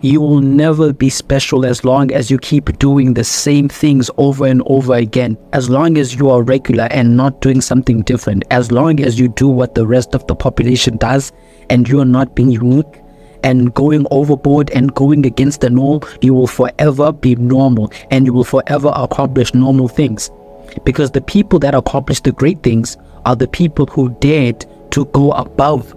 You will never be special as long as you keep doing the same things over and over again. As long as you are regular and not doing something different, as long as you do what the rest of the population does and you are not being unique and going overboard and going against the norm, you will forever be normal and you will forever accomplish normal things. Because the people that accomplish the great things are the people who dared to go above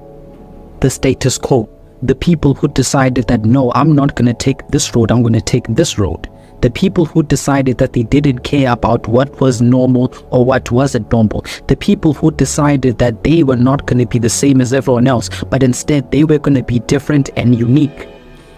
the status quo. The people who decided that, no, I'm not going to take this road, I'm going to take this road. The people who decided that they didn't care about what was normal or what wasn't normal. The people who decided that they were not going to be the same as everyone else, but instead they were going to be different and unique.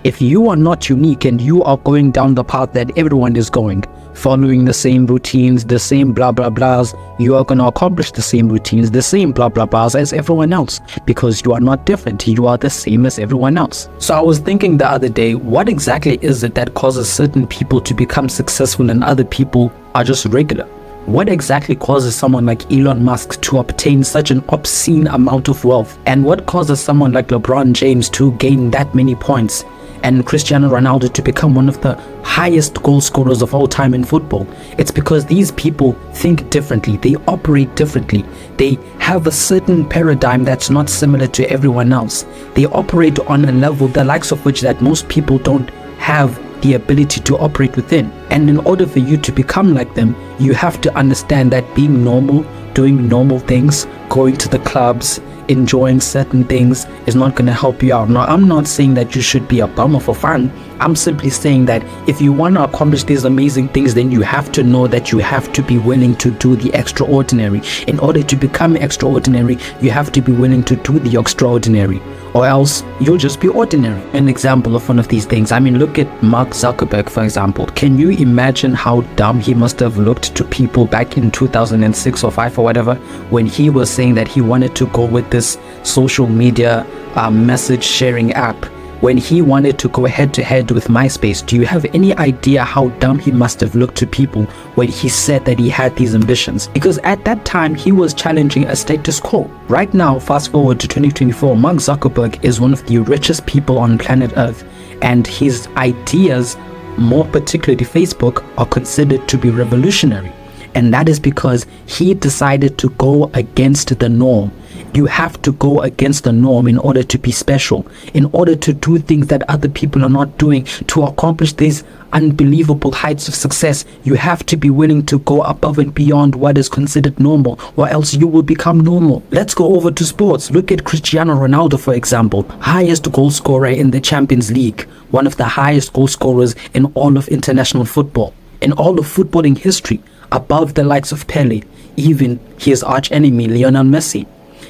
If you are not unique and you are going down the path that everyone is going, following the same routines, the same blah blah blahs, you are going to accomplish the same routines, the same blah blah blahs as everyone else, because you are not different, you are the same as everyone else. So I was thinking the other day, what exactly is it that causes certain people to become successful and other people are just regular? What exactly causes someone like Elon Musk to obtain such an obscene amount of wealth? And what causes someone like LeBron James to gain that many points? And Cristiano Ronaldo to become one of the highest goal scorers of all time in football? It's because these people think differently, they operate differently, they have a certain paradigm that's not similar to everyone else. They operate on a level the likes of which that most people don't have the ability to operate within. And in order for you to become like them, you have to understand that being normal, doing normal things, going to the clubs, enjoying certain things is not going to help you out. Now, I'm not saying that you should be a bummer for fun. I'm simply saying that if you want to accomplish these amazing things, then you have to know that you have to be willing to do the extraordinary. In order to become extraordinary, you have to be willing to do the extraordinary, or else you'll just be ordinary. An example of one of these things, I mean, look at Mark Zuckerberg, for example. Can you imagine how dumb he must have looked to people back in 2006 or 5 or whatever, when he was saying that he wanted to go with this social media message sharing app, when he wanted to go head to head with MySpace? Do you have any idea how dumb he must have looked to people when he said that he had these ambitions? Because at that time he was challenging a status quo. Right now, fast forward to 2024, Mark Zuckerberg is one of the richest people on planet Earth, and his ideas, more particularly Facebook, are considered to be revolutionary. And that is because he decided to go against the norm. You have to go against the norm in order to be special, in order to do things that other people are not doing, to accomplish these unbelievable heights of success. You have to be willing to go above and beyond what is considered normal, or else you will become normal. Let's go over to sports. Look at Cristiano Ronaldo, for example, highest goal scorer in the Champions League, one of the highest goal scorers in all of international football, in all of footballing history, above the likes of Pele, even his arch enemy Lionel Messi.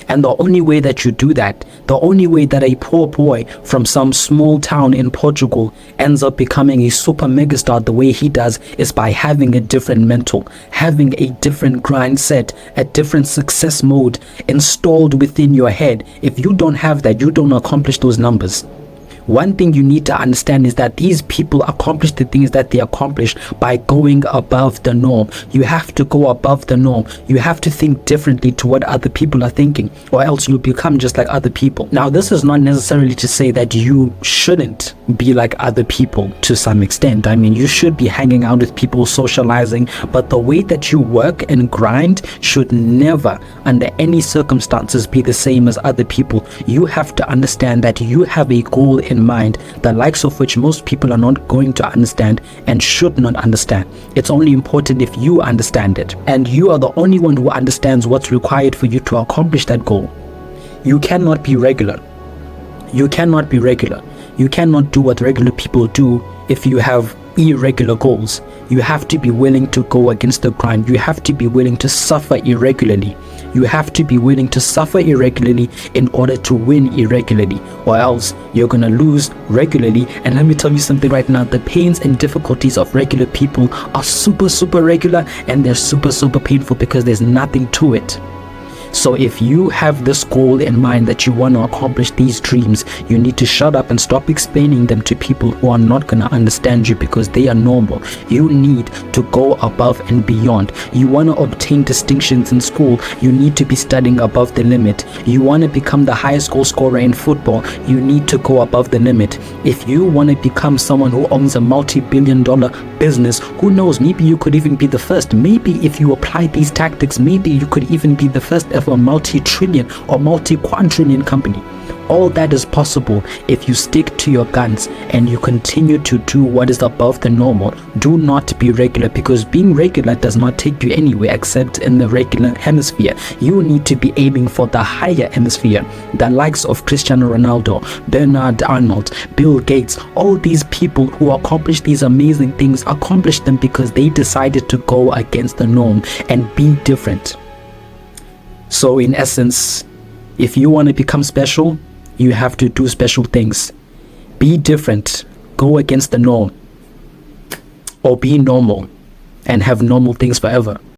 And the only way that you do that, the only way that a poor boy from some small town in Portugal ends up becoming a super megastar the way he does, is by having a different mental, having a different grind set, a different success mode installed within your head. If you don't have that, you don't accomplish those numbers. One thing you need to understand is that these people accomplish the things that they accomplish by going above the norm. You have to go above the norm. You have to think differently to what other people are thinking, or else you'll become just like other people. Now, this is not necessarily to say that you shouldn't be like other people to some extent. I mean, you should be hanging out with people, socializing, but the way that you work and grind should never, under any circumstances, be the same as other people. You have to understand that you have a goal in mind, the likes of which most people are not going to understand and should not understand. It's only important if you understand it, and you are the only one who understands what's required for you to accomplish that goal. You cannot be regular. You cannot be regular. You cannot do what regular people do if you have irregular goals. You have to be willing to go against the grind. You have to be willing to suffer irregularly. You have to be willing to suffer irregularly in order to win irregularly, or else you're gonna lose regularly. And let me tell you something right now, the pains and difficulties of regular people are super regular, and they're super painful because there's nothing to it. So if you have this goal in mind that you want to accomplish these dreams, you need to shut up and stop explaining them to people who are not going to understand you because they are normal. You need to go above and beyond. You want to obtain distinctions in school, you need to be studying above the limit. You want to become the highest goal scorer in football, you need to go above the limit. If you want to become someone who owns a multi-billion-dollar business, who knows, maybe you could even be the first. Maybe if you apply these tactics, maybe you could even be the first ever multi-trillion or multi-quadrillion company. All that is possible if you stick to your guns and you continue to do what is above the normal. Do not be regular, because being regular does not take you anywhere except in the regular hemisphere. You need to be aiming for the higher hemisphere. The likes of Cristiano Ronaldo, Bernard Arnold, Bill Gates, all these people who accomplish these amazing things accomplish them because they decided to go against the norm and be different. So in essence, if you want to become special, you have to do special things. Be different, go against the norm, or be normal and have normal things forever.